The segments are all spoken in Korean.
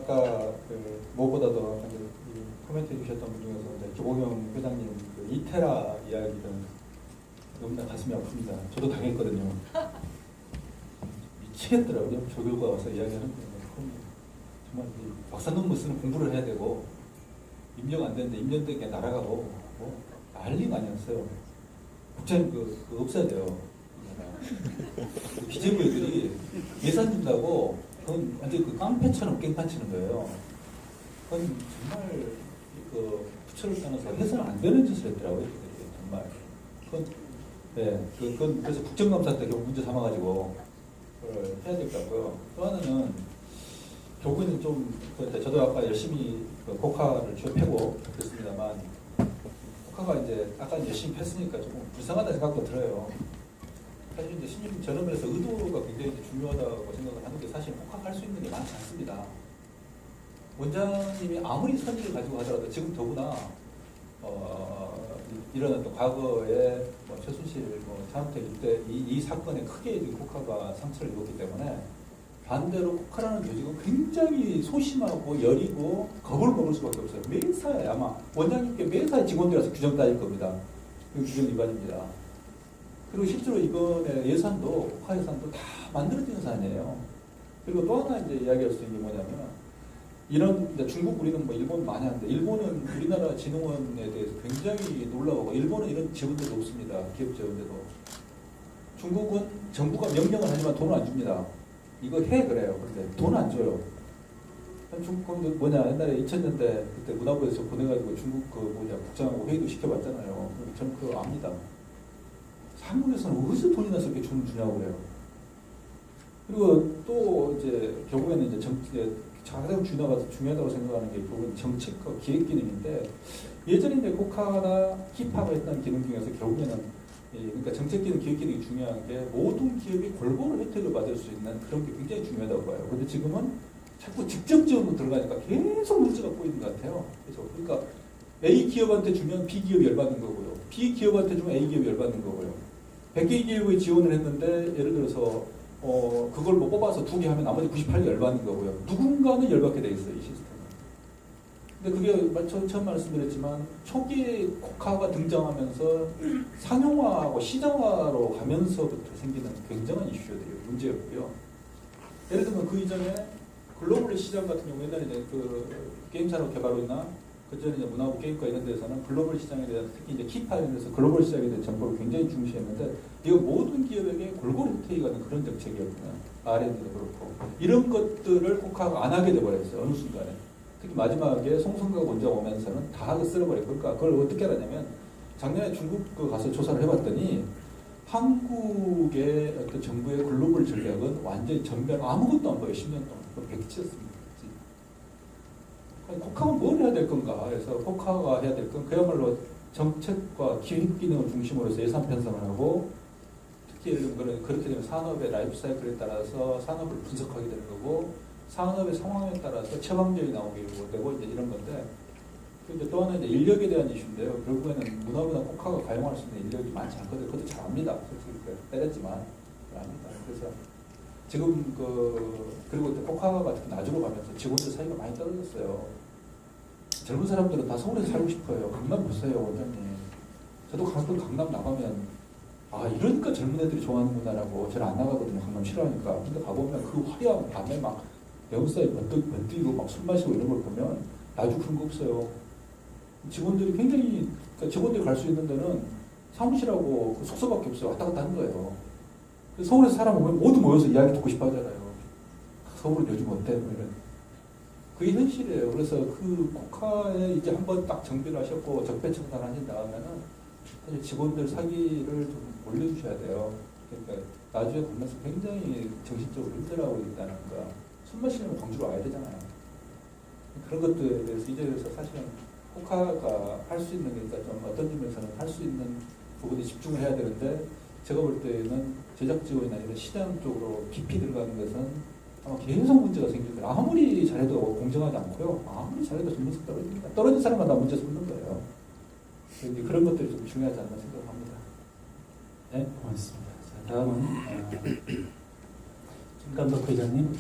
아까 무엇보다도 코멘트 해주셨던 분 중에서 조봉영 회장님 그 이테라 이야기는 너무나 가슴이 아픕니다. 저도 당했거든요. 미치겠더라고요. 조교가 와서 이야기하는 거예요. 정말 박사 논문 쓰는 공부를 해야 되고 임명 안 되는데 임명된 게 날아가고 뭐 난리가 아니었어요. 국장님 그거 없어야 돼요. 기재부 애들이 예산 준다고 그건 완전 그 깡패처럼 깽판 치는 거예요. 그건 정말 그 부처를 떠나서 해서는 안 되는 짓을 했더라고요. 정말. 그건 네, 그건 그래서 국정감사 때 결국 문제 삼아가지고 그걸 해야 될 것 같고요. 또 하나는 결국에는 좀 저도 아까 열심히 코카를 취업하고 그랬습니다만 코카가 이제 아까 열심히 했으니까 조금 불쌍하다 생각도 들어요. 사실 이제 신입 저렴에서 의도가 굉장히 중요하다고 생각을 하는 게 사실 코카가 할 수 있는 게 많지 않습니다. 원장님이 아무리 선의를 가지고 하더라도 지금 더구나 이런 또 과거에 뭐 최순실 산업대 이때 이 사건에 크게 코카가 상처를 입었기 때문에 반대로 코카라는 조직은 굉장히 소심하고 여리고 겁을 먹을 수밖에 없어요. 매사에 아마 원장님께 매사에 직원들이라서 규정 따질 겁니다. 이거 규정 위반입니다. 그리고 실제로 이번에 예산도 코카 예산도 다 만들어지는 사안이에요. 그리고 또 하나 이제 이야기할 수 있는 게 뭐냐면 이런 이제 중국 우리는 뭐 일본 많이 하는데 일본은 우리나라 진흥원에 대해서 굉장히 놀라워하고 일본은 이런 지원들도 없습니다. 기업 지원제도. 중국은 정부가 명령을 하지만 돈을 안 줍니다. 이거 해 그래요. 근데 돈 안 줘요. 중국은 뭐냐 옛날에 2000년대 그때 문화부에서 보내가지고 중국 국장하고 회의도 시켜봤잖아요. 저는 그거 압니다. 한국에서는 어디서 돈이나 저렇게 주냐고 그래요. 그리고 또 이제 결국에는 이제 가장 중요하다고 생각하는 게 결국은 정책과 기획 기능인데 예전에 이제 코카나 힙합가 했던 기능 중에서 결국에는 그러니까 정책 기능, 기획 기능이 중요한 게 모든 기업이 골고루 혜택을 받을 수 있는 그런 게 굉장히 중요하다고 봐요. 그런데 지금은 자꾸 직접 지원으로 들어가니까 계속 문제가 꼬이는 것 같아요. 그래서 그러니까 A 기업한테 주면 B 기업이 열받는 거고요. B 기업한테 주면 A 기업이 열받는 거고요. 100개 기업에 지원을 했는데 예를 들어서 그걸 뭐 뽑아서 2개 하면 나머지 98개 열받는 거고요. 누군가는 열받게 돼 있어요, 이 시스템은. 근데 그게 처음 말씀드렸지만 초기에 코카가 등장하면서 상용화하고 시장화로 가면서부터 생기는 굉장한 이슈들이에요. 문제였고요. 예를 들면 그 이전에 글로벌 시장 같은 경우 옛날에 이제 그 게임 산업 개발이나 그 전에 이제 문화부 게임과 이런 데서는 글로벌 시장에 대해서 특히 이제 키파 이런 데서 글로벌 시장에 대한 정보를 굉장히 중시했는데 이거 모든 기업에게 골고루 혜택이 가는 그런 정책이었구나. R&D도 그렇고 이런 것들을 코카가 안 하게 돼버렸어요. 어느 순간에. 특히 마지막에 송성가가 먼저 오면서는 다 쓸어버렸고 그러니까 그걸 어떻게 하냐면 작년에 중국 가서 조사를 해봤더니 한국의 어떤 정부의 글로벌 전략은 완전히 전면 아무것도 안 보여요. 10년 동안. 그걸 백지였습니다. 코카가 뭘 해야 될 건가? 그래서 코카가 해야 될 건 그야말로 정책과 기획 기능을 중심으로 해서 예산 편성을 하고 특히 예를 들면 그렇게 되면 산업의 라이프 사이클에 따라서 산업을 분석하게 되는 거고 산업의 상황에 따라서 처방전이 나오게 되고 이제 이런 건데 이제 또 하나 이제 인력에 대한 이슈인데요. 결국에는 문화부나 코카가 가용할 수 있는 인력이 많지 않거든요. 그것도 잘 압니다. 솔직히 때렸지만 잘 압니다. 그래서 지금 그리고 코카가 특히 나주로 가면서 직원들 사이가 많이 떨어졌어요. 젊은 사람들은 다 서울에서 살고 싶어요. 강남 보세요, 원장님. 저도 가끔 강남 나가면 이러니까 젊은 애들이 좋아하는구나라고 저는 안 나가거든요. 강남 싫어하니까. 근데 가보면 그 화려한 밤에 막 네온사이 번뜩이고 막 술 마시고 이런 걸 보면 나주 그런 거 없어요. 직원들이 굉장히 그러니까 직원들이 갈 수 있는 데는 사무실하고 숙소밖에 없어요. 왔다 갔다 하는 거예요. 서울에서 사람 오면 모두 모여서 이야기 듣고 싶어 하잖아요. 서울은 요즘 어때? 뭐 이런. 그게 현실이에요. 그래서 그 코카에 이제 한번 딱 정비를 하셨고 적폐청산 하신 다음에는 사실 직원들 사기를 좀 올려주셔야 돼요. 그러니까 나중에 보면서 굉장히 정신적으로 힘들어하고 있다는 거. 술 마시려면 광주로 와야 되잖아요. 그런 것들에 대해서 이제 그래서 사실은 코카가 할 수 있는 게 그러니까 좀 어떤 점에서는 할 수 있는 부분에 집중을 해야 되는데 제가 볼 때는 제작 지원이나 이런 시장 쪽으로 깊이 들어가는 것은 아마 계속 문제가 생길 거예요. 아무리 잘해도 공정하지 않고요. 아무리 잘해도 전문성 떨어집니다. 떨어진 사람마다 문제 쏟는 거예요. 그런 것들이 좀 중요하지 않나 생각합니다. 네, 고맙습니다. 자, 다음은 김감독 회장님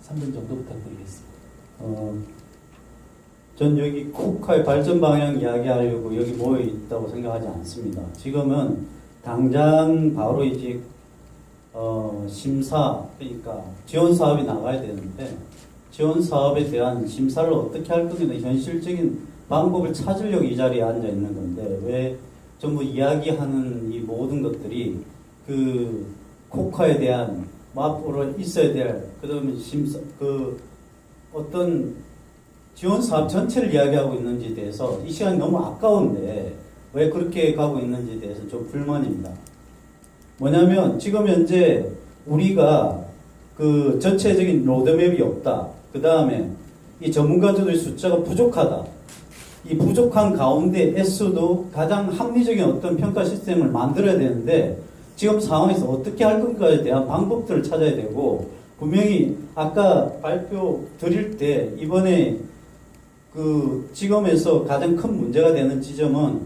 3분 정도 부탁드리겠습니다. 전 여기 국가의 발전 방향 이야기하려고 여기 모여 있다고 생각하지 않습니다. 지금은 당장 바로 이제 심사, 그러니까 지원 사업이 나가야 되는데 지원 사업에 대한 심사를 어떻게 할 것인가 현실적인 방법을 찾으려고 이 자리에 앉아 있는 건데 왜 전부 이야기하는 이 모든 것들이 그 국가에 대한 앞으로 있어야 될 그다음에 심사 어떤 지원 사업 전체를 이야기하고 있는지에 대해서 이 시간이 너무 아까운데 왜 그렇게 가고 있는지에 대해서 좀 불만입니다. 뭐냐면 지금 현재 우리가 그 전체적인 로드맵이 없다. 그 다음에 이 전문가들의 숫자가 부족하다. 이 부족한 가운데에서도 가장 합리적인 어떤 평가 시스템을 만들어야 되는데 지금 상황에서 어떻게 할 건가에 대한 방법들을 찾아야 되고 분명히 아까 발표 드릴 때 이번에 그 지금에서 가장 큰 문제가 되는 지점은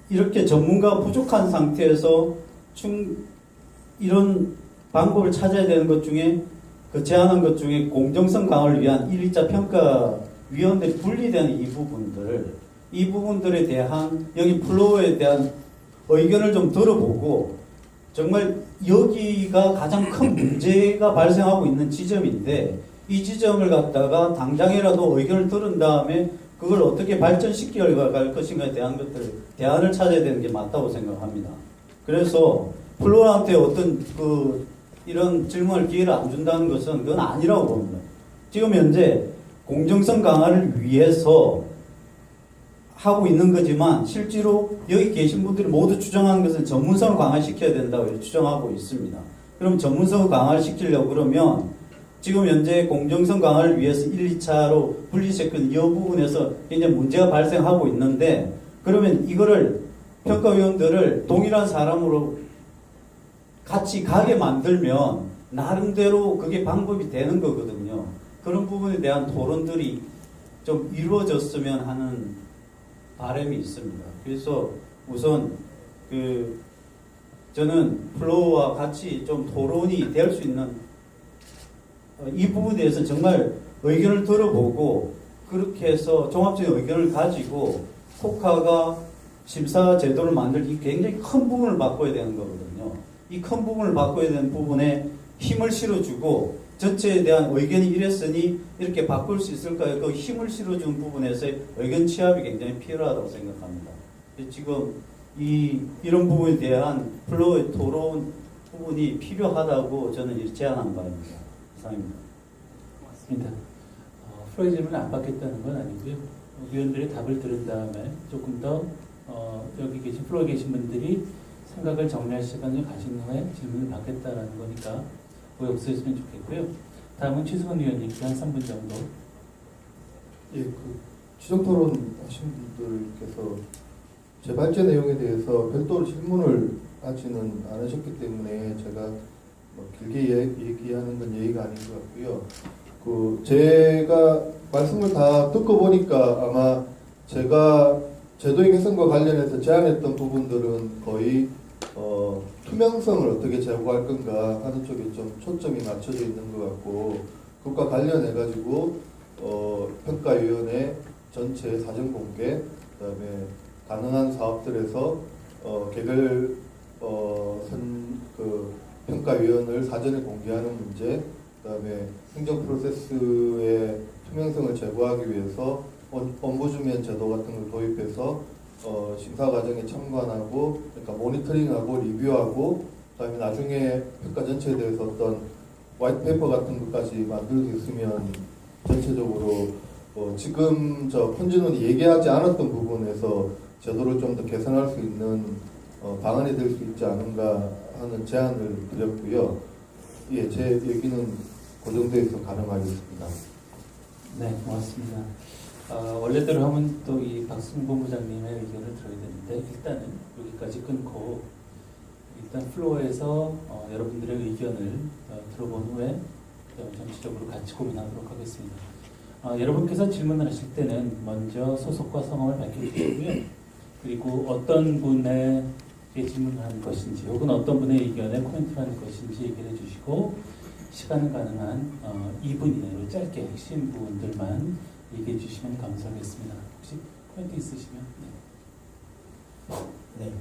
이렇게 전문가가 부족한 상태에서 이런 방법을 찾아야 되는 것 중에 그 제안한 것 중에 공정성 강화를 위한 1차 평가위원들이 분리되는 이 부분들에 대한 여기 플로어에 대한 의견을 좀 들어보고 정말 여기가 가장 큰 문제가 발생하고 있는 지점인데 이 지점을 갖다가 당장이라도 의견을 들은 다음에 그걸 어떻게 발전시켜 갈 것인가에 대한 것들을 대안을 찾아야 되는 게 맞다고 생각합니다. 그래서 플로어한테 어떤 이런 질문을 기회를 안 준다는 것은 그건 아니라고 봅니다. 지금 현재 공정성 강화를 위해서 하고 있는 거지만 실제로 여기 계신 분들이 모두 주장하는 것은 전문성을 강화시켜야 된다고 주장하고 있습니다. 그럼 전문성을 강화를 시키려고 그러면 지금 현재 공정성 강화를 위해서 1, 2차로 분리시킨 이 부분에서 굉장히 문제가 발생하고 있는데 그러면 이거를 평가위원들을 동일한 사람으로 같이 가게 만들면 나름대로 그게 방법이 되는 거거든요. 그런 부분에 대한 토론들이 좀 이루어졌으면 하는 바람이 있습니다. 그래서 우선 저는 플로우와 같이 좀 토론이 될 수 있는 이 부분에 대해서 정말 의견을 들어보고 그렇게 해서 종합적인 의견을 가지고 코카가 심사 제도를 만들기 굉장히 큰 부분을 바꿔야 되는 거거든요. 이 큰 부분을 바꿔야 되는 부분에 힘을 실어주고 전체에 대한 의견이 이랬으니 이렇게 바꿀 수 있을까요? 그 힘을 실어준 부분에서의 의견 취합이 굉장히 필요하다고 생각합니다. 지금 이런 부분에 대한 플로우의 토론 부분이 필요하다고 저는 제안한 바입니다. 이상입니다. 고맙습니다. 플로의 질문을 안 받겠다는 건 아니고요. 위원들의 답을 들은 다음에 조금 더 여기 계신 플로에 계신 분들이 생각을 정리할 시간을 가진 후에 질문을 받겠다라는 거니까 오해 없으셨으면 좋겠고요. 다음은 최승원 위원님께 한 3분 정도. 예, 추정 토론 하신 분들께서 재발제 내용에 대해서 별도로 질문을 하지는 않으셨기 때문에 제가 길게 얘기하는 건 예의가 아닌 것 같고요. 제가 말씀을 다 듣고 보니까 아마 제가 제도의 개선과 관련해서 제안했던 부분들은 거의 투명성을 어떻게 제고할 건가 하는 쪽에 좀 초점이 맞춰져 있는 것 같고 그것과 관련해가지고 평가위원회 전체 사전 공개 그다음에 가능한 사업들에서 개별 평가위원을 사전에 공개하는 문제 그다음에 행정 프로세스의 투명성을 제고하기 위해서 ombudsman 제도 같은 걸 도입해서 심사 과정에 참관하고 그러니까 모니터링하고 리뷰하고 그다음에 나중에 평가 전체에 대해서 어떤 화이트 페이퍼 같은 것까지 만들 수 있으면 전체적으로 지금 펀진원이 얘기하지 않았던 부분에서 제도를 좀 더 개선할 수 있는 방안이 될 수 있지 않은가 하는 제안을 드렸고요. 예, 제 얘기는 그 정도에서 가능하겠습니다. 네, 고맙습니다. 원래대로 하면 또 이 박승 본부장님의 의견을 들어야 되는데 일단은 여기까지 끊고 일단 플로어에서 여러분들의 의견을 들어본 후에 전체적으로 같이 고민하도록 하겠습니다. 여러분께서 질문을 하실 때는 먼저 소속과 성함을 밝혀주시고요. 그리고 어떤 분의 질문을 하는 것인지 혹은 어떤 분의 의견에 코멘트를 하는 것인지 얘기를 해주시고 시간은 가능한 2분이네요. 짧게 핵심 부분들만 얘기해 주시면 감사하겠습니다. 혹시 포인트 있으시면. 네,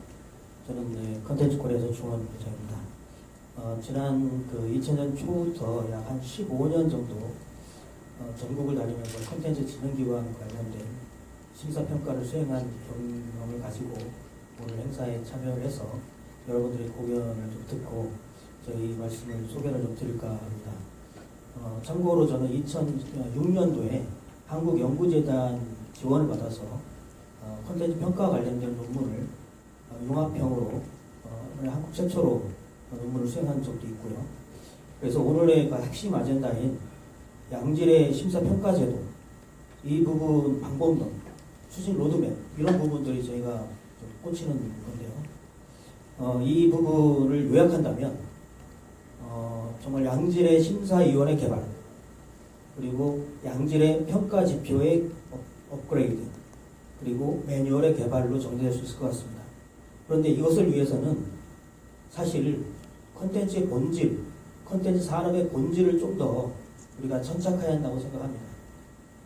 저는 네, 컨텐츠 코리아에서 중원 부장입니다. 지난 그 2000년 초부터 약 한 15년 정도 전국을 다니면서 컨텐츠 진흥기관 관련된 심사평가를 수행한 경험을 가지고 오늘 행사에 참여를 해서 여러분들의 고견을 좀 듣고 저희 말씀을 소개를 좀 드릴까 합니다. 참고로 저는 2006년도에 한국연구재단 지원을 받아서 콘텐츠 평가 관련된 논문을 융합형으로 한국 최초로 논문을 수행한 적도 있고요. 그래서 오늘의 그 핵심 아젠다인 양질의 심사평가제도, 이 부분 방법론, 추진 로드맵 이런 부분들이 저희가 좀 꽂히는 건데요. 이 부분을 요약한다면 정말 양질의 심사위원회 개발, 그리고 양질의 평가 지표의 업그레이드, 그리고 매뉴얼의 개발로 정리될 수 있을 것 같습니다. 그런데 이것을 위해서는 사실 컨텐츠의 본질, 컨텐츠 산업의 본질을 좀 더 우리가 천착해야 한다고 생각합니다.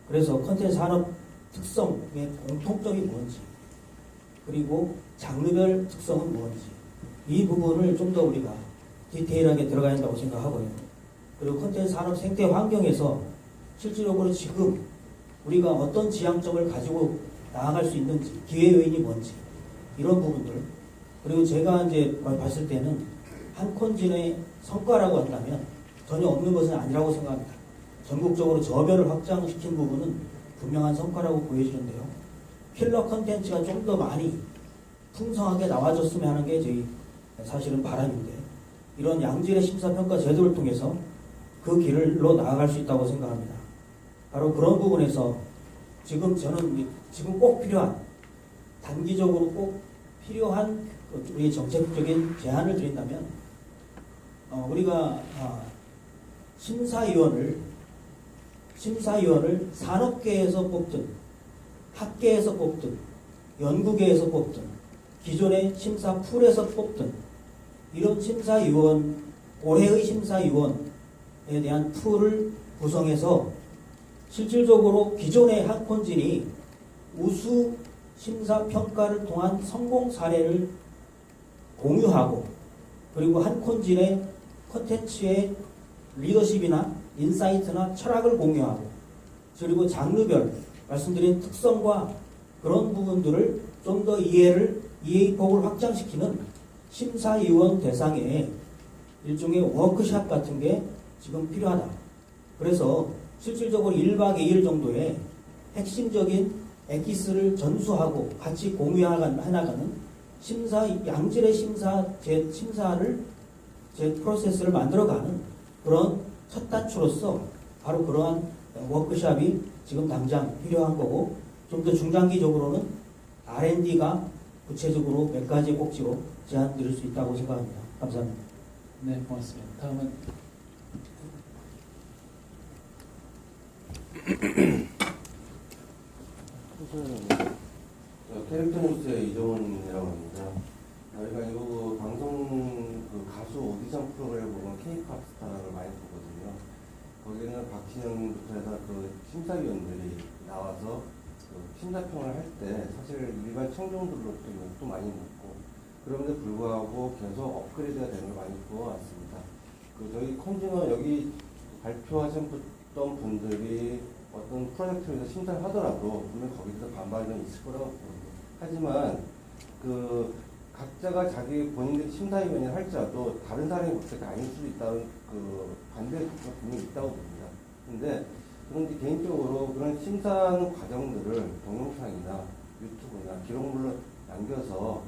그래서 컨텐츠 산업 특성의 공통점이 뭔지, 그리고 장르별 특성은 뭔지, 이 부분을 좀 더 우리가 디테일하게 들어가야 한다고 생각하고요. 그리고 컨텐츠 산업 생태 환경에서 실질적으로 지금 우리가 어떤 지향점을 가지고 나아갈 수 있는지, 기회 요인이 뭔지, 이런 부분들. 그리고 제가 이제 봤을 때는 한 콘진의 성과라고 한다면 전혀 없는 것은 아니라고 생각합니다. 전국적으로 저변을 확장시킨 부분은 분명한 성과라고 보여지는데요. 필러 컨텐츠가 좀 더 많이 풍성하게 나와줬으면 하는 게 저희 사실은 바람인데, 이런 양질의 심사평가 제도를 통해서 그 길로 나아갈 수 있다고 생각합니다. 바로 그런 부분에서 지금 저는 지금 꼭 필요한, 단기적으로 꼭 필요한 우리 정책적인 제안을 드린다면, 우리가 심사위원을 산업계에서 뽑든 학계에서 뽑든 연구계에서 뽑든 기존의 심사 풀에서 뽑든 이런 심사위원, 올해의 심사위원에 대한 풀을 구성해서 실질적으로 기존의 한 콘진이 우수 심사평가를 통한 성공 사례를 공유하고, 그리고 한 콘진의 컨텐츠의 리더십이나 인사이트나 철학을 공유하고, 그리고 장르별 말씀드린 특성과 그런 부분들을 좀 더 이해폭을 확장시키는 심사위원 대상의 일종의 워크샵 같은 게 지금 필요하다. 그래서 실질적으로 1박 2일 정도의 핵심적인 엑기스를 전수하고 같이 공유해나가는 양질의 심사를 프로세스를 만들어가는 그런 첫 단추로서 바로 그러한 워크샵이 지금 당장 필요한 거고, 좀 더 중장기적으로는 R&D가 구체적으로 몇 가지 꼭지로 제안 드릴 수 있다고 생각합니다. 감사합니다. 네, 고맙습니다. 다음은 캐릭터 뉴스의 이정훈이라고 합니다. 저희가 이거 방송 가수 오디션 프로그램을 보면 K-팝스타를 많이 보거든요. 거기는 박진영부터 해서 심사위원들이 나와서 심사평을 할 때 사실 일반 청중들로부터 욕도 많이 먹고, 그럼에도 불구하고 계속 업그레이드가 되는 걸 많이 보아왔습니다. 저희 컨지너 여기 발표하셨던 분들이 어떤 프로젝트에서 심사를 하더라도 분명 거기서 반발이 좀 있을 거라고 봅니다. 하지만 각자가 자기 본인들이 심사위원이 할지라도 다른 사람이 볼 때 아닐 수도 있다는 반대가 분명히 있다고 봅니다. 그런데 개인적으로 그런 심사하는 과정들을 동영상이나 유튜브나 기록물로 남겨서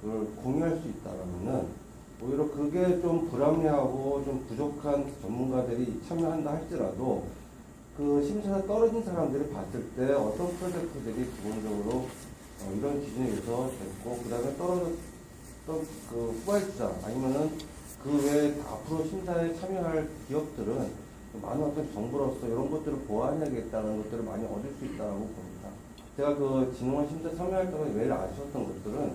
그걸 공유할 수 있다면은 오히려 그게 좀 불합리하고 좀 부족한 전문가들이 참여한다 할지라도 심사가 떨어진 사람들이 봤을 때 어떤 프로젝트들이 기본적으로 이런 기준에 의해서 됐고, 그 다음에 떨어졌던 후발자 아니면은 그 외에 앞으로 심사에 참여할 기업들은 많은 어떤 정보로서 이런 것들을 보완해야겠다는 것들을 많이 얻을 수 있다고 봅니다. 제가 진흥원 심사 참여할 때마다 매일 아쉬웠던 것들은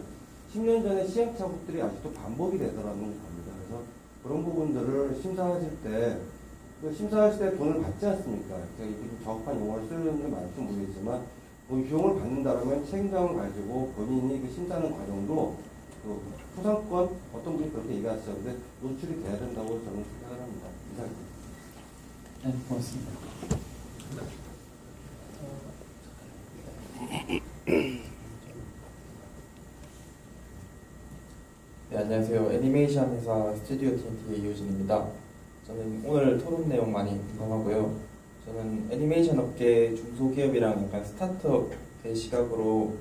10년 전에 시행착오들이 아직도 반복이 되더라는 겁니다. 그래서 그런 부분들을 심사하실 때 그 심사하실 때 돈을 받지 않습니까? 제가 이렇게 좀 적합한 용어를 쓰는 말인지 모르겠지만 뭐 비용을 받는다면 책임감을 가지고 본인이 그 심사하는 과정도 그 포상권 어떤 분이 그렇게 얘기하셨는데 노출이 돼야 된다고 저는 생각을 합니다. 이상입니다. 네, 고맙습니다. 네, 안녕하세요. 애니메이션 회사 스튜디오 TNT의 이효진입니다. 저는 오늘 토론 내용 많이 공감하고요. 저는 애니메이션 업계 중소기업이랑 약간 스타트업의 시각으로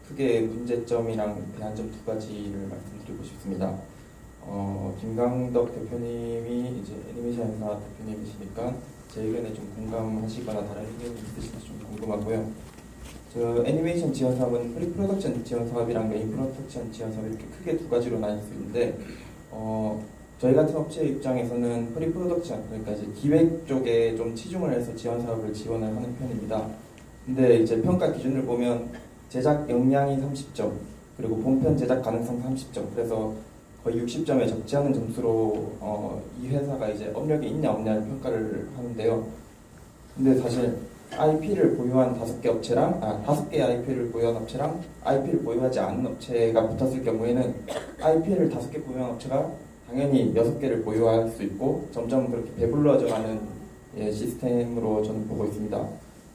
크게 문제점이랑 대안점 두 가지를 말씀드리고 싶습니다. 김강덕 대표님이 이제 애니메이션 회사 대표님이시니까 제 의견에 좀 공감하시거나 다른 의견이 있으신지 좀 궁금하고요. 저 애니메이션 지원 사업은 프리프로덕션 지원 사업이랑 메인 프로덕션 지원 사업 이렇게 크게 두 가지로 나뉠 수 있는데 저희 같은 업체 입장에서는 프리프로덕션 그러니까 이제 기획 쪽에 좀 치중을 해서 지원 사업을 지원을 하는 편입니다. 근데 이제 평가 기준을 보면 제작 역량이 30점 그리고 본편 제작 가능성 30점 그래서 거의 60점에 적지 않은 점수로 이 회사가 이제 업력이 있냐 없냐를 평가를 하는데요. 근데 사실 IP를 보유한 5개 업체랑 5개의 IP를 보유한 업체랑 IP를 보유하지 않은 업체가 붙었을 경우에는 IP를 5개 보유한 업체가 당연히 6개를 보유할 수 있고 점점 그렇게 배불러져 가는 시스템으로 저는 보고 있습니다.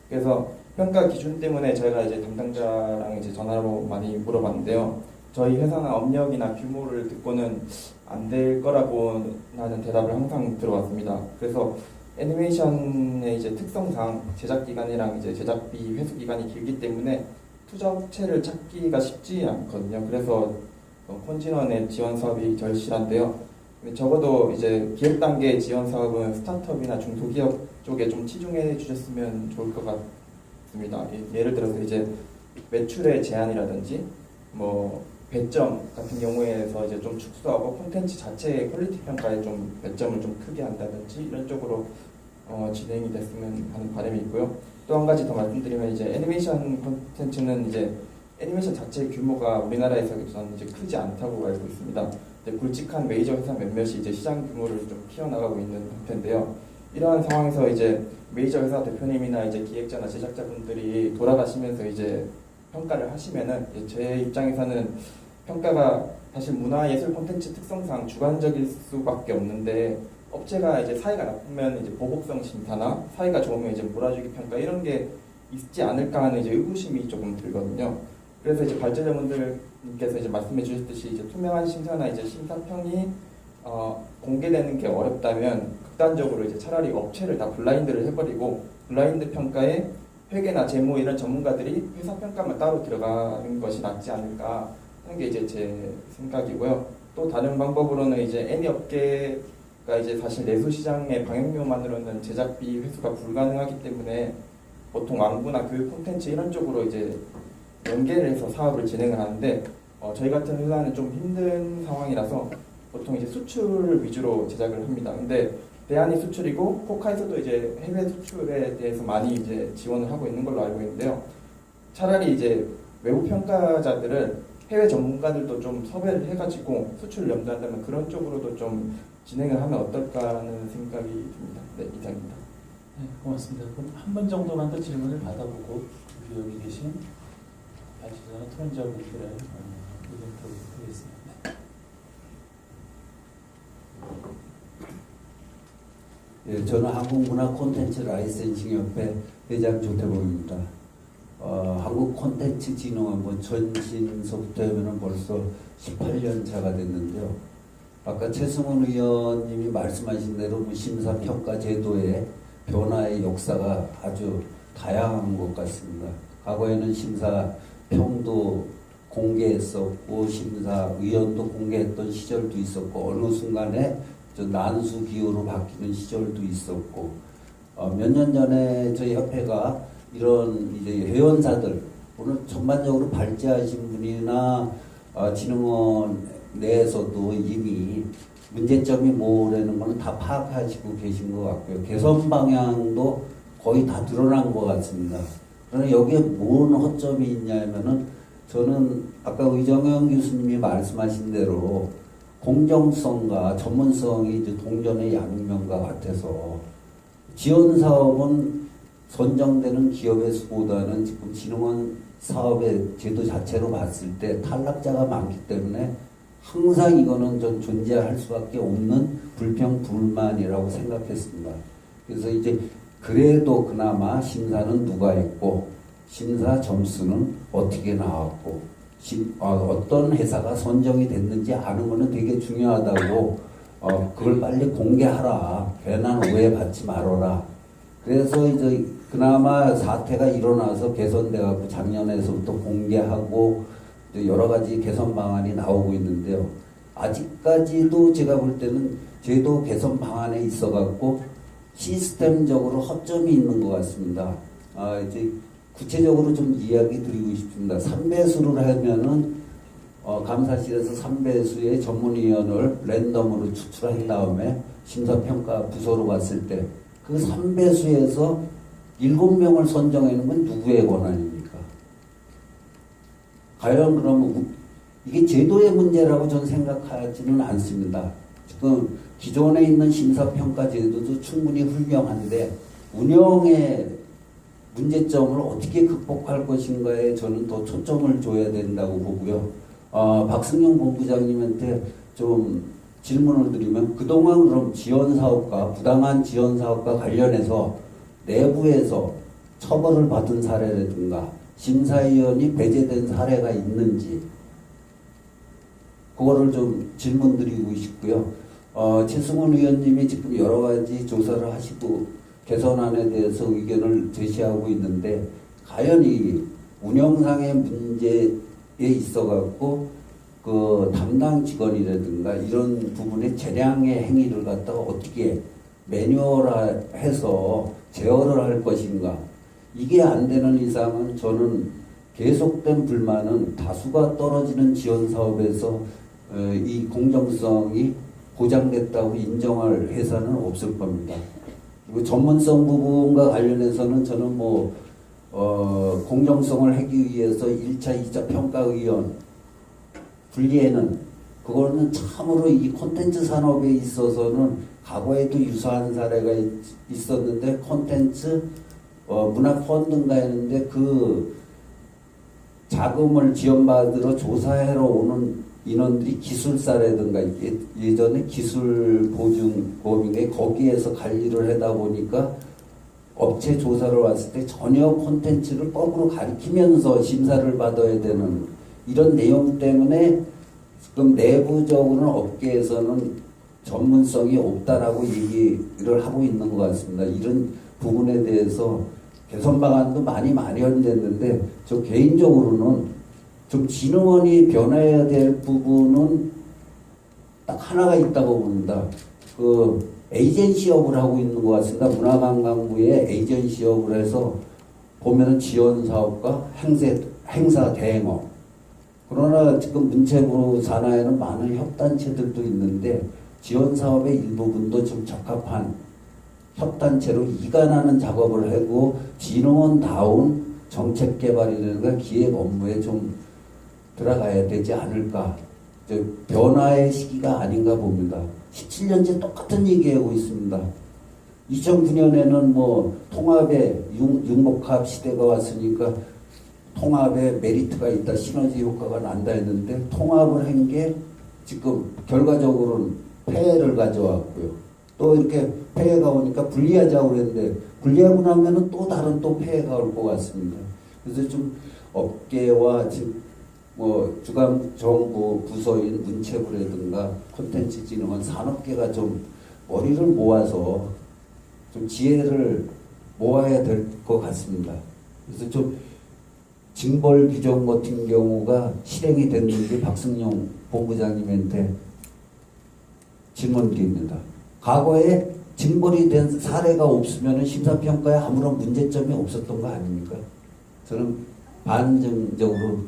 그래서 평가 기준 때문에 저희가 이제 담당자랑 이제 전화로 많이 물어봤는데요. 저희 회사나 업력이나 규모를 듣고는 안 될 거라고 나는 대답을 항상 들어왔습니다. 그래서 애니메이션의 이제 특성상 제작 기간이랑 이제 제작비 회수 기간이 길기 때문에 투자 업체를 찾기가 쉽지 않거든요. 그래서 콘진원의 지원 사업이 절실한데요. 적어도 이제 기획 단계 지원 사업은 스타트업이나 중소기업 쪽에 좀 치중해 주셨으면 좋을 것 같습니다. 예를 들어서 이제 매출의 제한이라든지 뭐 배점 같은 경우에서 이제 좀 축소하고 콘텐츠 자체의 퀄리티 평가에 좀 배점을 좀 크게 한다든지 이런 쪽으로 진행이 됐으면 하는 바람이 있고요. 또 한 가지 더 말씀드리면 이제 애니메이션 콘텐츠는 이제 애니메이션 자체의 규모가 우리나라에서는 이제 크지 않다고 알고 있습니다. 굵직한 메이저 회사 몇몇이 이제 시장 규모를 좀 키워나가고 있는 상태인데요. 이러한 상황에서 이제 메이저 회사 대표님이나 이제 기획자나 제작자분들이 돌아가시면서 이제 평가를 하시면은 제 입장에서는 평가가 사실 문화예술 콘텐츠 특성상 주관적일 수밖에 없는데 업체가 이제 사이가 나쁘면 이제 보복성 심사나 사이가 좋으면 이제 몰아주기 평가 이런 게 있지 않을까 하는 이제 의구심이 조금 들거든요. 그래서 이제 발제자분들께서 이제 말씀해 주셨듯이 이제 투명한 심사나 이제 심사평이 공개되는 게 어렵다면 극단적으로 이제 차라리 업체를 다 블라인드를 해버리고 블라인드 평가에 회계나 재무 이런 전문가들이 회사 평가만 따로 들어가는 것이 낫지 않을까 하는 게 이제 제 생각이고요. 또 다른 방법으로는 이제 애니 업계가 이제 사실 내수 시장의 방역료만으로는 제작비 회수가 불가능하기 때문에 보통 왕구나 교육 콘텐츠 이런 쪽으로 이제 연계를 해서 사업을 진행을 하는데 저희 같은 회사는 좀 힘든 상황이라서 보통 이제 수출 위주로 제작을 합니다. 근데 대안이 수출이고 코카에서도 이제 해외 수출에 대해서 많이 이제 지원을 하고 있는 걸로 알고 있는데요. 차라리 이제 외부 평가자들을 해외 전문가들도 좀 섭외를 해가지고 수출을 염두한다면 그런 쪽으로도 좀 진행을 하면 어떨까라는 생각이 듭니다. 네, 이상입니다. 네, 고맙습니다. 그럼 한 번 정도만 더 질문을 받아보고 여기 계신 발제자나 토론자분들의 의견 들어보겠습니다. 예, 저는 한국문화 콘텐츠 라이센싱협회 회장 조태봉입니다. 한국 콘텐츠 진흥원 전신서부터 하면 벌써 18년 차가 됐는데요. 아까 최승훈 의원님이 말씀하신 대로 심사평가 제도의 변화의 역사가 아주 다양한 것 같습니다. 과거에는 심사평도 공개했었고 심사위원도 공개했던 시절도 있었고 어느 순간에 난수 기호로 바뀌는 시절도 있었고 몇 년 전에 저희 협회가 이런 이제 회원사들 오늘 전반적으로 발제하신 분이나 진흥원 내에서도 이미 문제점이 뭐라는 거는 다 파악하시고 계신 것 같고요. 개선 방향도 거의 다 드러난 것 같습니다. 그러나 여기에 뭔 허점이 있냐면은 저는 아까 의정현 교수님이 말씀하신 대로 공정성과 전문성이 이제 동전의 양면과 같아서 지원 사업은 선정되는 기업의 수보다는 지금 진흥원 사업의 제도 자체로 봤을 때 탈락자가 많기 때문에 항상 이거는 좀 존재할 수밖에 없는 불평 불만이라고 생각했습니다. 그래서 이제 그래도 그나마 심사는 누가 했고 심사 점수는 어떻게 나왔고 어떤 회사가 선정이 됐는지 아는 거는 되게 중요하다고 그걸 빨리 공개하라. 괜한 오해 받지 말아라. 그래서 이제 그나마 사태가 일어나서 개선돼갖고 작년에서부터 공개하고 여러 가지 개선 방안이 나오고 있는데요. 아직까지도 제가 볼 때는 제도 개선 방안에 있어갖고 시스템적으로 허점이 있는 것 같습니다. 이제 구체적으로 좀 이야기 드리고 싶습니다. 3배수를 하면은 감사실에서 3배수의 전문위원을 랜덤으로 추출한 다음에 심사평가 부서로 갔을 때 그 3배수에서 7명을 선정하는 건 누구의 권한입니까? 과연 그러면 이게 제도의 문제라고 저는 생각하지는 않습니다. 지금 기존에 있는 심사평가 제도도 충분히 훌륭한데 운영의 문제점을 어떻게 극복할 것인가에 저는 더 초점을 줘야 된다고 보고요. 박승용 본부장님한테 좀 질문을 드리면 그동안 그럼 지원사업과 부당한 지원사업과 관련해서 내부에서 처벌을 받은 사례라든가 심사위원이 배제된 사례가 있는지 그거를 좀 질문 드리고 싶고요. 최승원 의원님이 지금 여러 가지 조사를 하시고 개선안에 대해서 의견을 제시하고 있는데 과연 이 운영상의 문제에 있어갖고 그 담당 직원이라든가 이런 부분의 재량의 행위를 갖다가 어떻게 매뉴얼화해서 제어를 할 것인가. 이게 안 되는 이상은 저는 계속된 불만은 다수가 떨어지는 지원 사업에서 이 공정성이 보장됐다고 인정할 회사는 없을 겁니다. 그리고 전문성 부분과 관련해서는 저는 공정성을 하기 위해서 1차, 2차 평가위원 분리에는 그거는 참으로 이 콘텐츠 산업에 있어서는 과거에도 유사한 사례가 있었는데 콘텐츠 문학 펀드인가 했는데 그 자금을 지원받으러 조사하러 오는 인원들이 기술사라든가 예전에 기술보증보험인데 거기에서 관리를 하다 보니까 업체 조사를 왔을 때 전혀 콘텐츠를 거꾸로 가리키면서 심사를 받아야 되는 이런 내용 때문에 지금 내부적으로는 업계에서는 전문성이 없다라고 얘기를 하고 있는 것 같습니다. 이런 부분에 대해서 개선 방안도 많이 마련됐는데 저 개인적으로는 좀 진흥원이 변화해야 될 부분은 딱 하나가 있다고 봅니다. 그 에이전시업을 하고 있는 것 같습니다. 문화관광부에 에이전시업을 해서 보면은 지원 사업과 행사 대행업. 그러나 지금 문체부 산하에는 많은 협단체들도 있는데 지원 사업의 일부분도 좀 적합한 협단체로 이관하는 작업을 하고 진흥원다운 정책 개발이라든가 기획 업무에 좀 들어가야 되지 않을까. 변화의 시기가 아닌가 봅니다. 17년째 똑같은 얘기하고 있습니다. 2009년에는 통합의 융복합 시대가 왔으니까 통합에 메리트가 있다, 시너지 효과가 난다 했는데 통합을 한 게 지금 결과적으로는 폐해를 가져왔고요. 또 이렇게 폐해가 오니까 분리하자고 그랬는데 분리하고 나면은 또 다른 폐해가 올 것 같습니다. 그래서 좀 업계와 지금 주간정부 부서인 문체부라든가 콘텐츠진흥원 산업계가 좀 머리를 모아서 좀 지혜를 모아야 될 것 같습니다. 그래서 좀 징벌 규정 같은 경우가 실행이 됐는지 박승용 본부장님한테 질문드립니다. 과거에 징벌이 된 사례가 없으면 심사평가에 아무런 문제점이 없었던 거 아닙니까? 저는 반증적으로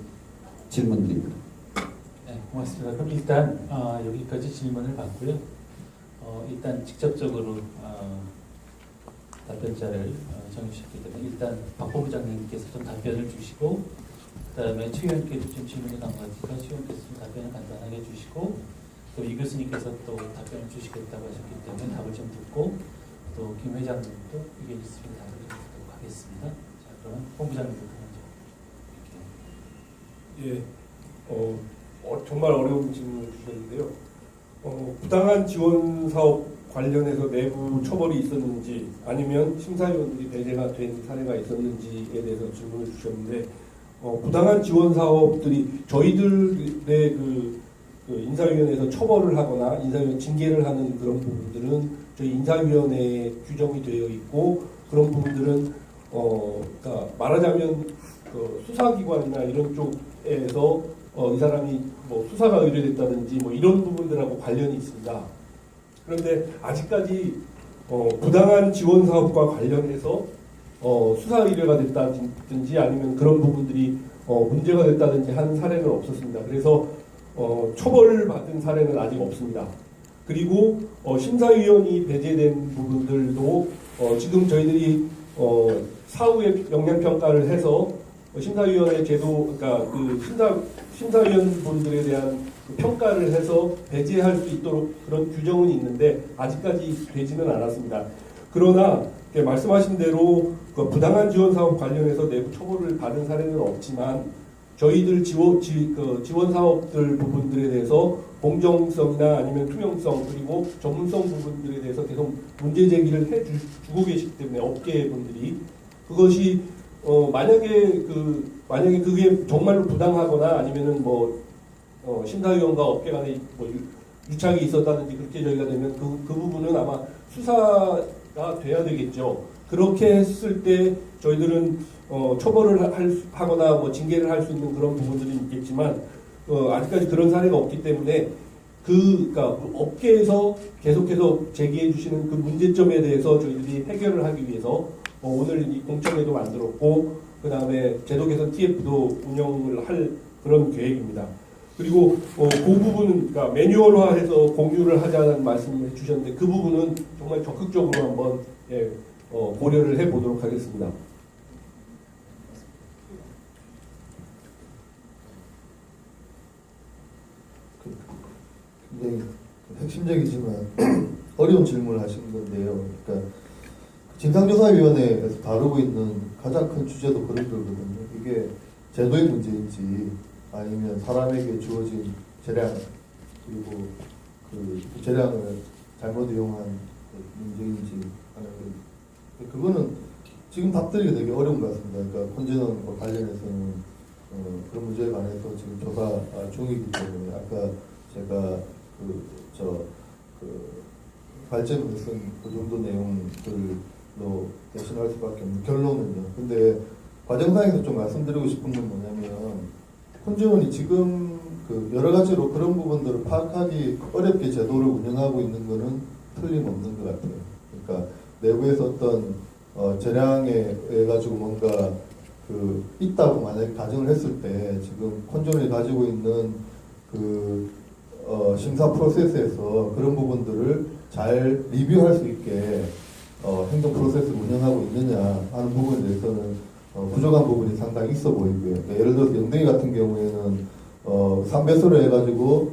질문드립니다. 네, 고맙습니다. 그럼 일단 여기까지 질문을 받고요. 일단 직접적으로 답변자를 정해주셨기 때문에 일단 박 본부장님께서 좀 답변을 주시고 그 다음에 최 의원께서 좀 질문이 나온 것 같으니까 최 의원께서 좀 답변을 간단하게 주시고 또 이 교수님께서 또 답변을 주시겠다고 하셨기 때문에 답을 좀 듣고 또 김 회장님도 의견 있으면 나눠주도록 하겠습니다. 자, 그러면 본부장님부터 먼저. 예, 정말 어려운 질문을 주셨는데요. 부당한 지원 사업 관련해서 내부 처벌이 있었는지 아니면 심사위원들이 배제가 된 사례가 있었는지에 대해서 질문을 주셨는데 부당한 지원 사업들이 저희들의 그 인사위원회에서 처벌을 하거나 인사위원 징계를 하는 그런 부분들은 저희 인사위원회에 규정이 되어 있고 그런 부분들은 그러니까 말하자면 수사기관이나 이런 쪽에서 이 사람이 뭐 수사가 의뢰됐다든지 뭐 이런 부분들하고 관련이 있습니다. 그런데 아직까지 부당한 지원 사업과 관련해서 수사 의뢰가 됐다든지 아니면 그런 부분들이 문제가 됐다든지 한 사례는 없었습니다. 그래서 처벌받은 사례는 아직 없습니다. 그리고 심사위원이 배제된 부분들도 지금 저희들이 사후에 영향평가를 해서 심사위원회 제도, 그러니까 그 심사위원분들에 대한 평가를 해서 배제할 수 있도록 그런 규정은 있는데 아직까지 되지는 않았습니다. 그러나 말씀하신 대로 그 부당한 지원 사업 관련해서 내부 처벌을 받은 사례는 없지만 저희들 지원 사업들 부분들에 대해서 공정성이나 아니면 투명성 그리고 전문성 부분들에 대해서 계속 문제 제기를 해주고 계시기 때문에 업계 분들이 그것이 만약에 그게 정말로 부당하거나 아니면은 심사위원과 업계 간에 유착이 있었다든지 그렇게 저희가 되면 그 부분은 아마 수사가 돼야 되겠죠. 그렇게 했을 때 저희들은 처벌을 하거나 징계를 할 수 있는 그런 부분들이 있겠지만 아직까지 그런 사례가 없기 때문에 그러니까 업계에서 계속해서 제기해 주시는 그 문제점에 대해서 저희들이 해결을 하기 위해서 오늘 이 공청회도 만들었고 그 다음에 제도 개선 TF도 운영을 할 그런 계획입니다. 그리고 그 부분은 그러니까 매뉴얼화해서 공유를 하자는 말씀을 해주셨는데 그 부분은 정말 적극적으로 한번 고려를 해보도록 하겠습니다. 굉장히 핵심적이지만 어려운 질문을 하신 건데요. 그러니까 진상조사위원회에서 다루고 있는 가장 큰 주제도 그런 거거든요. 이게 제도의 문제인지 아니면 사람에게 주어진 재량 그리고 그 재량을 잘못 이용한 문제인지 하는 거. 그거는 지금 답드리기 되게 어려운 것 같습니다. 그러니까 콘진원과 관련해서는 그런 문제에 관해서 지금 조사 중이기 때문에 아까 제가 발제문에 쓴 그 정도 내용들로 대신할 수밖에 없는 결론은요. 근데 과정상에서 좀 말씀드리고 싶은 건 뭐냐면 콘진원이 지금 그 여러 가지로 그런 부분들을 파악하기 어렵게 제도를 운영하고 있는 거는 틀림없는 것 같아요. 그러니까 내부에서 어떤 재량에 가지고 뭔가 그 있다고 만약에 가정을 했을 때 지금 콘진원이 가지고 있는 그 심사 프로세스에서 그런 부분들을 잘 리뷰할 수 있게 행정 프로세스를 운영하고 있느냐 하는 부분에 대해서는 부족한 부분이 상당히 있어 보이고요. 그러니까 예를 들어서 영등이 같은 경우에는 3배수를 해가지고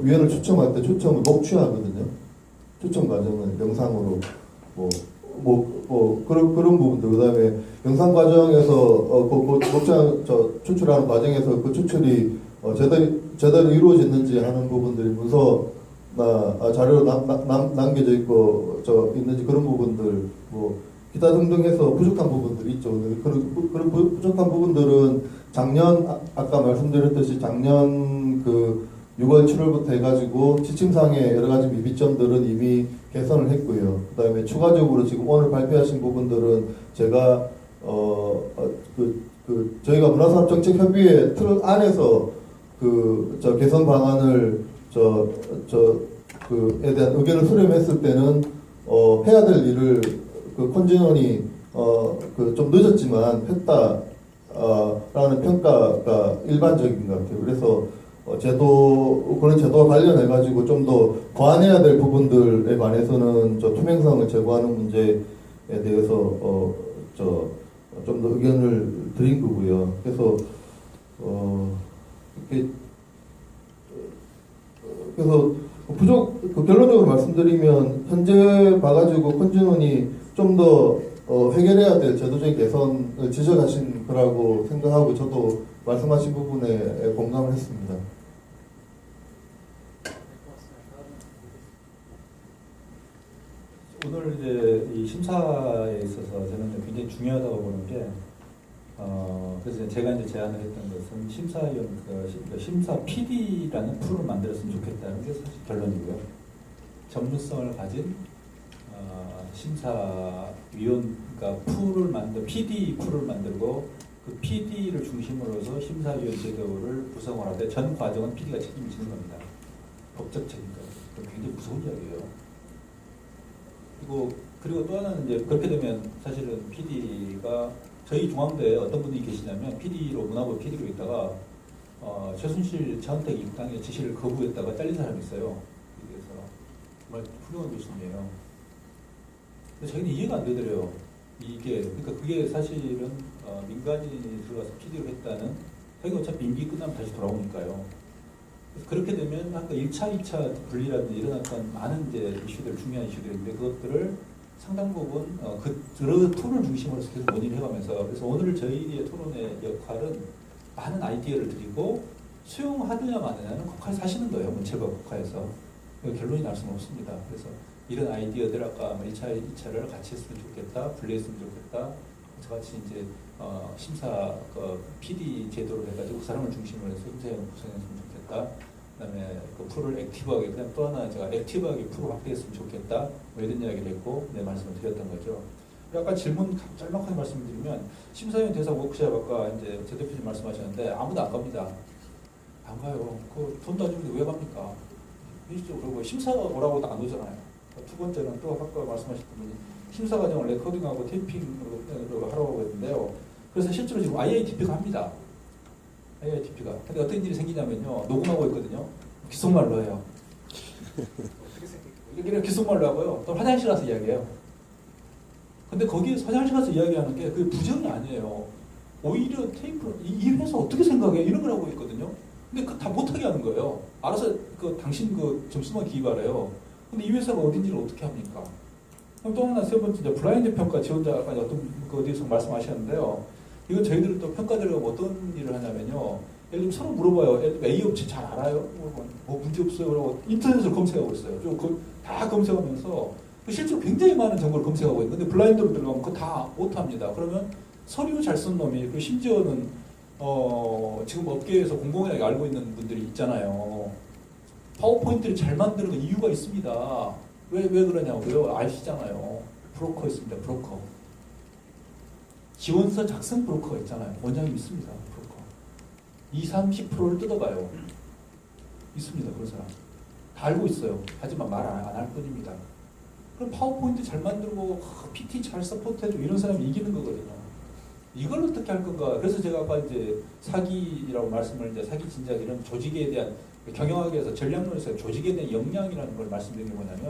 위원을 추첨할 때 추첨을 녹취하거든요. 추첨 과정은 영상으로 그런 부분들 그다음에 영상 과정에서 추출하는 과정에서 그 추출이 제대로 이루어졌는지 하는 부분들이 문서나 자료로 남겨져 있고 있는지 그런 부분들 기타 등등 해서 부족한 부분들이 있죠. 그런 부족한 부분들은 작년 아까 말씀드렸듯이 작년 그 6월 7월부터 해가지고 지침상의 여러 가지 미비점들은 이미 개선을 했고요. 그다음에 추가적으로 지금 오늘 발표하신 부분들은 제가 저희가 문화산업정책협의회 틀 안에서 개선 방안을 에 대한 의견을 수렴했을 때는 해야 될 일을 콘진원이 좀 늦었지만 했다라는 평가가 일반적인 것 같아요. 그래서 그런 제도와 관련해 가지고 좀 더 보완해야 될 부분들에 관해서는 투명성을 제고하는 문제에 대해서 좀 더 의견을 드린 거고요. 그래서 그래서 결론적으로 말씀드리면 현재 봐가지고 컨진원이 좀 더 해결해야 될 제도적인 개선을 지적하신 거라고 생각하고 저도 말씀하신 부분에 공감을 했습니다. 오늘 이제 이 심사에 있어서 저는 굉장히 중요하다고 보는 게, 그래서 제가 이제 제안을 했던 것은 심사위원, 심사 PD라는 풀을 만들었으면 좋겠다는 게 사실 결론이고요. 전문성을 가진 심사위원, 그러니까 PD 풀을 만들고 그 PD를 중심으로서 심사위원 제도를 구성을 하되 전 과정은 PD가 책임을 지는 겁니다. 법적 책임까지. 굉장히 무서운 이야기예요. 그리고 또 하나는 이제 그렇게 되면 사실은 PD가 저희 중앙대에 어떤 분이 계시냐면 PD로 문화부 PD로 있다가 최순실 차은택 입당의 지시를 거부했다가 잘린 사람이 있어요. 그래서 정말 훌륭한 교수님이에요. 근데 자기는 이해가 안 되더래요. 그러니까 그게 사실은 민간인이 들어가서 PD로 했다는, 자기가 어차피 임기 끝나면 다시 돌아오니까요. 그래서 그렇게 되면 아까 1차, 2차 분리라든지 이런 어떤 많은 이제 이슈들, 중요한 이슈들인데 그것들을 상당 부분 그 툴을 중심으로 해서 계속 논의를 해가면서, 그래서 오늘 저희의 토론의 역할은 많은 아이디어를 드리고 수용하느냐 마느냐는 국회에서 하시는 거예요. 문체부 국회에서. 결론이 날 수는 없습니다. 그래서 이런 아이디어들 아까 1차, 2차를 같이 했으면 좋겠다, 분리했으면 좋겠다, 저같이 이제 심사 PD 제도를 해가지고 그 사람을 중심으로 해서 심사위원 구성했으면 좋겠다. 그다음에 그 풀을 액티브하게, 그냥 또 하나 제가 액티브하게 풀을 확대했으면 좋겠다. 뭐 이런 이야기를 했고 내 말씀을 드렸던 거죠. 아까 질문 짤막하게 말씀드리면 심사위원 대상 워크샵 아까 이제 제 대표님 말씀하셨는데 아무도 안 갑니다. 안 가요. 그 돈 따지는데 왜 갑니까? 그리고 심사가 뭐라고도 안 오잖아요. 두 번째는 또 아까 말씀하셨던 분이 심사 과정을 레코딩하고 테이핑으로 하라고 했는데요. 그래서 실제로 지금 IITP가 합니다. IITP가. 근데 어떤 일이 생기냐면요. 녹음하고 있거든요. 귓속말로 해요. 이렇게 귓속말로 하고요. 또 화장실 가서 이야기해요. 근데 거기에 화장실 가서 이야기하는 게 그게 부정이 아니에요. 오히려 테이프, 이 회사 어떻게 생각해? 이런 걸 하고 있거든요. 근데 그 다 못하게 하는 거예요. 알아서 당신 점수만 기입하래요. 근데 이 회사가 어딘지를 어떻게 합니까? 그럼 또 하나 세 번째, 블라인드 평가 지원자가 어떤 어디서 말씀하셨는데요. 이건 저희들 또 평가 들어가면 어떤 일을 하냐면요. 예를 들면 서로 물어봐요. A 업체 잘 알아요? 뭐 문제 없어요? 그러고 인터넷으로 검색하고 있어요. 다 검색하면서 실제로 굉장히 많은 정보를 검색하고 있는데 블라인드로 들어가면 그거 다 못합니다. 그러면 서류 잘 쓴 놈이, 그리고 심지어는 지금 업계에서 공공연하게 알고 있는 분들이 있잖아요. 파워포인트를 잘 만드는 건 이유가 있습니다. 왜 그러냐고요? 아시잖아요. 브로커 있습니다. 브로커. 지원서 작성 브로커가 있잖아요. 원장님 있습니다. 브로커. 20-30%를 뜯어가요. 있습니다. 그런 사람. 다 알고 있어요. 하지만 말 안 할 뿐입니다. 그럼 파워포인트 잘 만들고 PT 잘 서포트해주고 이런 사람이 이기는 거거든요. 이걸 어떻게 할 건가? 그래서 제가 아까 이제 사기라고 말씀을 이제 사기 진작 이런 조직에 대한 경영학에서 전략론에서 조직에 대한 역량이라는 걸 말씀드린 게 뭐냐면